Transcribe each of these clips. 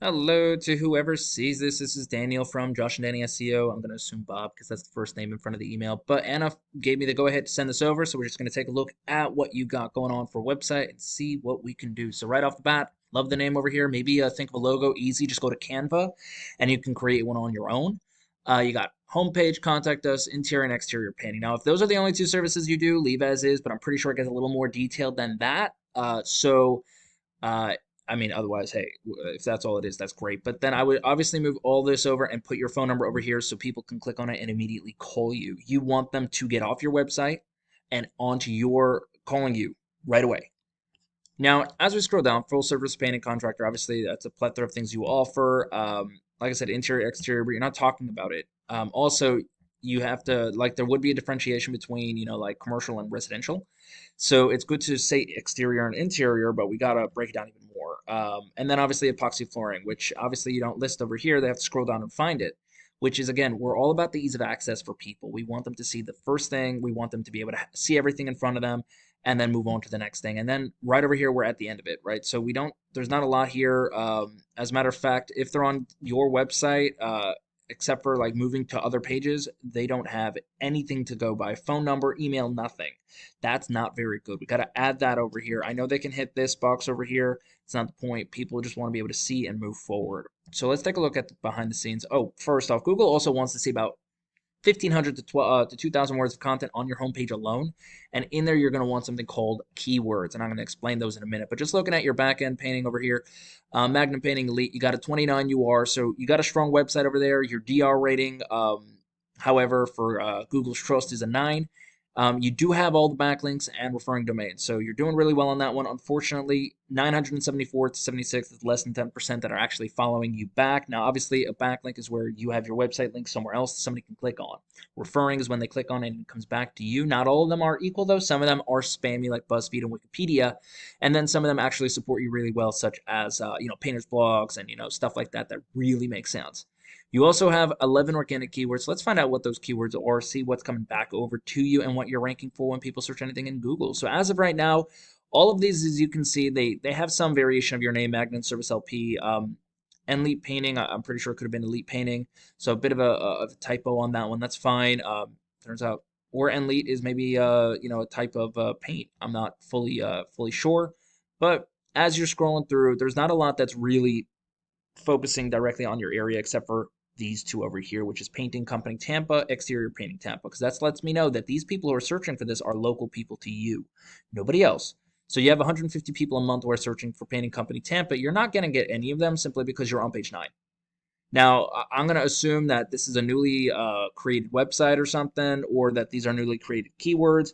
Hello to whoever sees this. This is Daniel from Josh and Danny SEO. I'm going to assume Bob because that's the first name in front of the email. But Anna gave me the go ahead to send this over. So we're just going to take a look at what you got going on for a website and see what we can do. So right off the bat, love the name over here. Maybe think of a logo, easy. Just go to Canva and you can create one on your own. You got homepage, contact us, interior and exterior painting. Now, if those are the only two services you do, leave as is, but I'm pretty sure it gets a little more detailed than that. Uh, I mean, otherwise, hey, if that's all it is, that's great. But then I would obviously move all this over and put your phone number over here so people can click on it and immediately call you. You want them to get off your website and onto your calling you right away. Now, as we scroll down, full service painting contractor, obviously that's a plethora of things you offer. Like I said, interior, exterior, but you're not talking about it. Also, you have to, like, there would be a differentiation between, like commercial and residential. So it's good to say exterior and interior, but we got to break it down even more. And then obviously epoxy flooring, which obviously you don't list over here. They have to scroll down and find it, which is, again, we're all about the ease of access for people. We want them to see the first thing. We want them to be able to see everything in front of them and then move on to the next thing. And then right over here, we're at the end of it, right? So there's not a lot here. As a matter of fact, if they're on your website, except for like moving to other pages, they don't have anything to go by. Phone number, email, nothing. That's not very good. We got to add that over here. I know they can hit this box over here. It's not the point. People just want to be able to see and move forward. So let's take a look at the behind the scenes. Oh, first off, Google also wants to see about 1,500 to 2,000 words of content on your homepage alone. And in there, you're going to want something called keywords. And I'm going to explain those in a minute. But just looking at your back end painting over here, Magnum Painting Elite, you got a 29 UR. So you got a strong website over there. Your DR rating, however, for Google's trust is a 9. You do have all the backlinks and referring domains, so you're doing really well on that one. Unfortunately, 974 to 76 is less than 10% that are actually following you back. Now, obviously, a backlink is where you have your website link somewhere else somebody can click on. Referring is when they click on it and it comes back to you. Not all of them are equal, though. Some of them are spammy, like BuzzFeed and Wikipedia, and then some of them actually support you really well, such as painters blogs and stuff like that really make sense. You also have 11 organic keywords. Let's find out what those keywords are, see what's coming back over to you and what you're ranking for when people search anything in Google. So as of right now, all of these, as you can see, they have some variation of your name, Magnum Service LP. Elite Painting, I'm pretty sure it could have been Elite Painting. So a bit of a typo on that one. That's fine. Turns out, or Elite is maybe a type of paint. I'm not fully sure. But as you're scrolling through, there's not a lot that's really focusing directly on your area except for these two over here, which is Painting Company Tampa, Exterior Painting Tampa, because that lets me know that these people who are searching for this are local people to you, nobody else. So you have 150 people a month who are searching for Painting Company Tampa. You're not going to get any of them simply because you're on page 9. Now, I'm going to assume that this is a newly created website or something, or that these are newly created keywords.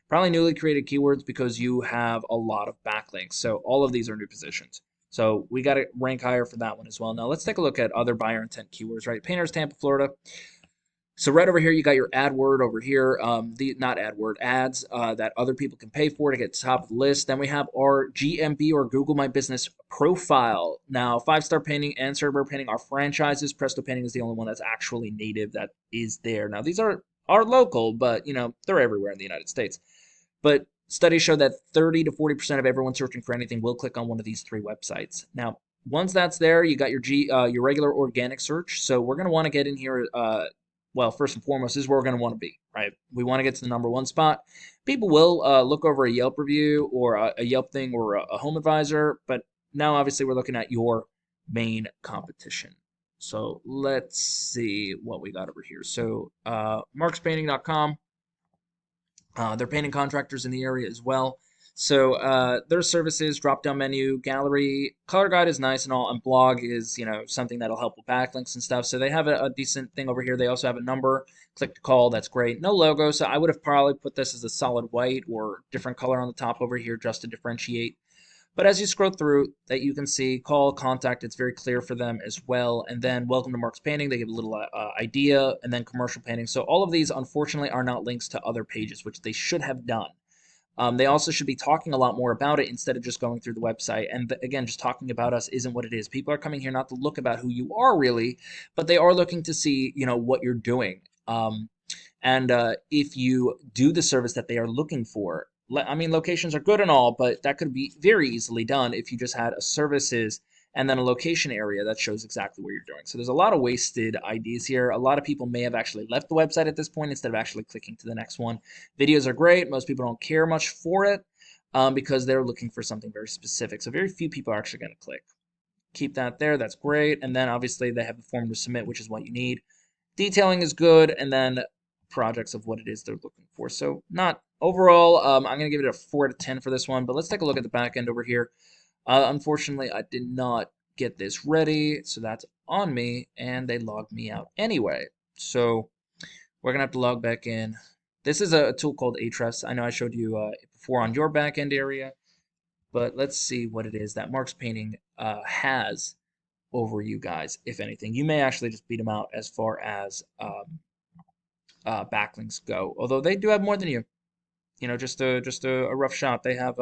Probably newly created keywords because you have a lot of backlinks. So all of these are new positions. So we got to rank higher for that one as well. Now let's take a look at other buyer intent keywords, right? Painters, Tampa, Florida. So right over here, you got your ad word over here, not ad word, ads that other people can pay for to get top of the list. Then we have our GMB or Google My Business profile. Now, 5-Star Painting and Cerber Painting are franchises. Presto Painting is the only one that's actually native that is there. Now, these are local, but they're everywhere in the United States. But studies show that 30 to 40% of everyone searching for anything will click on one of these 3 websites. Now, once that's there, you got your regular organic search. So we're going to want to get in here. Well, first and foremost, this is where we're going to want to be, right? We want to get to the number 1 spot. People will look over a Yelp review or a Yelp thing or a Home Advisor, but now obviously we're looking at your main competition. So let's see what we got over here. So markspainting.com. They're painting contractors in the area as well. So their services, drop-down menu, gallery, color guide is nice and all, and blog is, something that'll help with backlinks and stuff. So they have a decent thing over here. They also have a number, click to call, that's great. No logo, so I would have probably put this as a solid white or different color on the top over here just to differentiate. But as you scroll through, that you can see call, contact, it's very clear for them as well. And then welcome to Mark's Painting, they give a little idea, and then commercial painting. So all of these, unfortunately, are not links to other pages, which they should have done. They also should be talking a lot more about it instead of just going through the website. And again, just talking about us isn't what it is. People are coming here not to look about who you are really, but they are looking to see, what you're doing. And if you do the service that they are looking for, I mean, locations are good and all, but that could be very easily done if you just had a services and then a location area that shows exactly what you're doing. So there's a lot of wasted IDs here. A lot of people may have actually left the website at this point instead of actually clicking to the next one. Videos are great. Most people don't care much for it because they're looking for something very specific. So very few people are actually going to click. Keep that there. That's great. And then obviously they have the form to submit, which is what you need. Detailing is good, and then projects of what it is they're looking for. So not overall, I'm going to give it a 4 out of 10 for this one, but let's take a look at the back end over here. Unfortunately, I did not get this ready, so that's on me, and they logged me out anyway. So we're going to have to log back in. This is a tool called Ahrefs. I know I showed you before on your back end area, but let's see what it is that Mark's Painting has over you guys, if anything. You may actually just beat them out as far as backlinks go, although they do have more than you. You know, just a rough shot. They have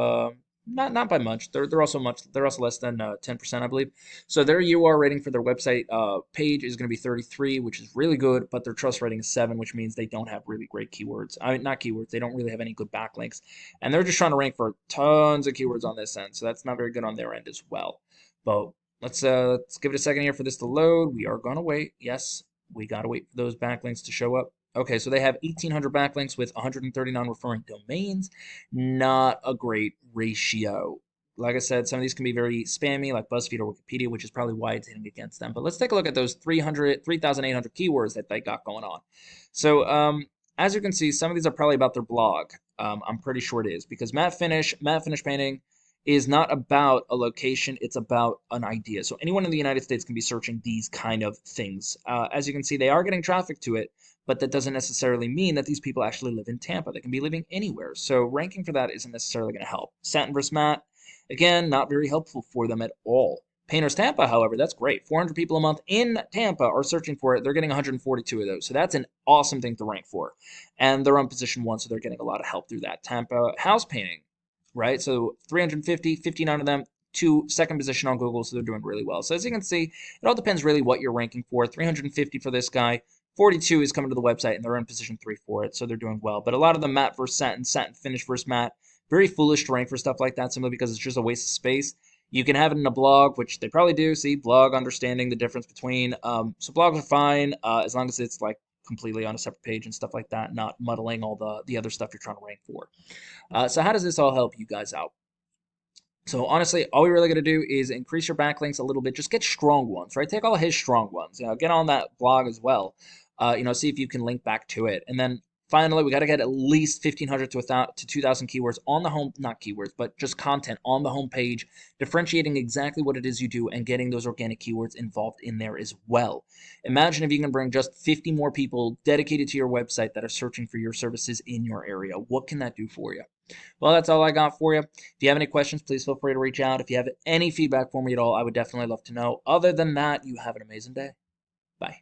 not by much. They're also less than 10%, I believe. So their UR rating for their website page is going to be 33, which is really good, but their trust rating is 7, which means they don't have really great keywords. I mean, not keywords. They don't really have any good backlinks, and they're just trying to rank for tons of keywords on this end. So that's not very good on their end as well. But let's give it a second here for this to load. We are gonna wait. Yes, we gotta wait for those backlinks to show up. Okay, so they have 1,800 backlinks with 139 referring domains. Not a great ratio. Like I said, some of these can be very spammy, like BuzzFeed or Wikipedia, which is probably why it's hitting against them. But let's take a look at those 3,800 keywords that they got going on. So as you can see, some of these are probably about their blog. I'm pretty sure it is because matte finish painting is not about a location, it's about an idea. So anyone in the United States can be searching these kind of things. As you can see, they are getting traffic to it, but that doesn't necessarily mean that these people actually live in Tampa. They can be living anywhere. So ranking for that isn't necessarily going to help. Satin versus matte, again, not very helpful for them at all. Painters Tampa, however, that's great. 400 people a month in Tampa are searching for it. They're getting 142 of those. So that's an awesome thing to rank for. And they're on position 1, so they're getting a lot of help through that. Tampa house painting, right? So 350, 59 of them to second position on Google, so they're doing really well. So as you can see, it all depends really what you're ranking for. 350 for this guy, 42 is coming to the website, and they're in position 3 for it, so they're doing well. But a lot of the matte versus satin, satin finish versus matte, very foolish to rank for stuff like that simply because it's just a waste of space. You can have it in a blog, which they probably do. See, blog, understanding the difference between. So blogs are fine as long as it's like completely on a separate page and stuff like that, not muddling all the other stuff you're trying to rank for. So how does this all help you guys out? So honestly, all we really got to do is increase your backlinks a little bit. Just get strong ones, right? Take all his strong ones. You know, get on that blog as well. You know, see if you can link back to it. And then finally, we got to get at least 1,500 to 2,000 keywords on the home, not keywords, but just content on the home page, differentiating exactly what it is you do and getting those organic keywords involved in there as well. Imagine if you can bring just 50 more people dedicated to your website that are searching for your services in your area. What can that do for you? Well, that's all I got for you. If you have any questions, please feel free to reach out. If you have any feedback for me at all, I would definitely love to know. Other than that, you have an amazing day. Bye.